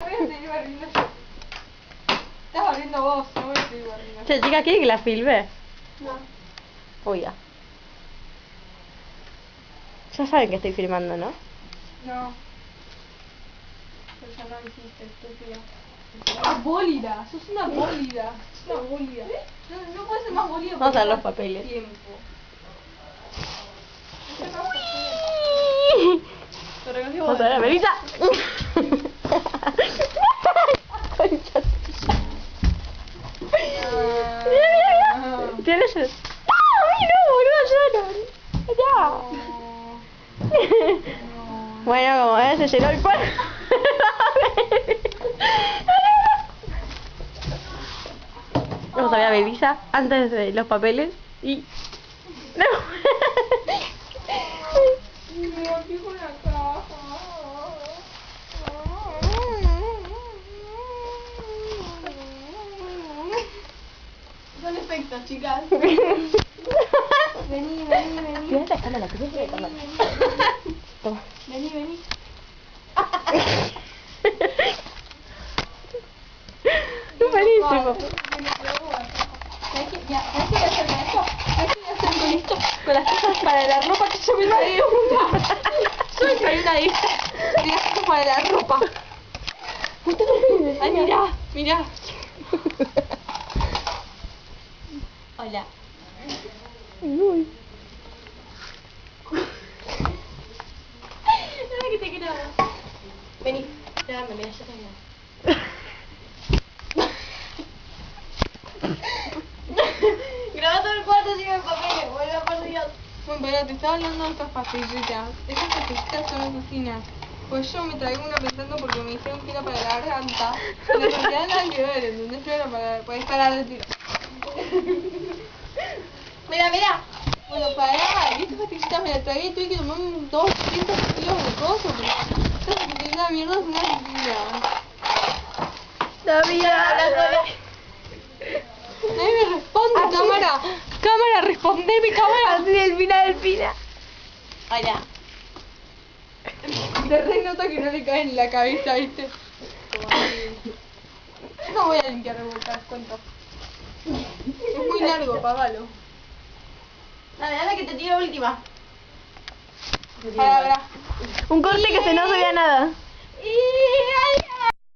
Voy a seguir barriendo yo. Estás barriendo vos, no voy a seguir barriendo. Che, chica, ¿quiere que la filme? No. Uy, ya. Ya saben que estoy filmando, ¿no? No. Pero ya lo hiciste, estúpida. Una bólida, sos una bólida. Sos una bólida. No puedes ser más bólida. Vamos a ver los papeles. Tiempo. Vamos a ver a Melissa. ¿Tienes el...? ¡Ay, no, boludo! ¡Ya! Bueno, como ves, se llenó el cuarto. Vamos a ver a Melissa antes de los papeles y... ¡No! Me rompí con la caja. Son efectos, chicas. Vení. Tira esta cámara, tira esta cámara. Toma. Vení. Es buenísimo. ¿Sabes qué voy a hacer con esto? ¿Sabes qué voy a hacer con esto? Con las cosas para la ropa que yo me traje una. Yo me traje una de estas. De las cosas para la ropa. Ay, mirá. Hola. Uy. Dame que te quiero. Vení, dame, mira, yo tengo. Graba todo el cuarto sin el papel, vuelve por Dios. Bueno, pero te estaba hablando de estas pastillitas. Esas pastillitas son asesinas. Pues yo me traigo una pensando porque me dijeron que era para la garganta. Pero en realidad nada que ver, ¿entendés? Pero era para poder parar de tiro. Mira. Bueno, para estas pastillitas me las tragué y tuve que tomar 200 kilos de cosas. Porque estas que una mierda es una asesina. Nadie me responde, Así. cámara, respondeme, cámara. Así Delfina. Hola. De re nota que no le cae en la cabeza, ¿viste? Como así. Yo no voy a limpiar el boca, cuento. Es muy largo, apagalo. Dame que te tiro última. Ahora. Un corte que se no se vea nada.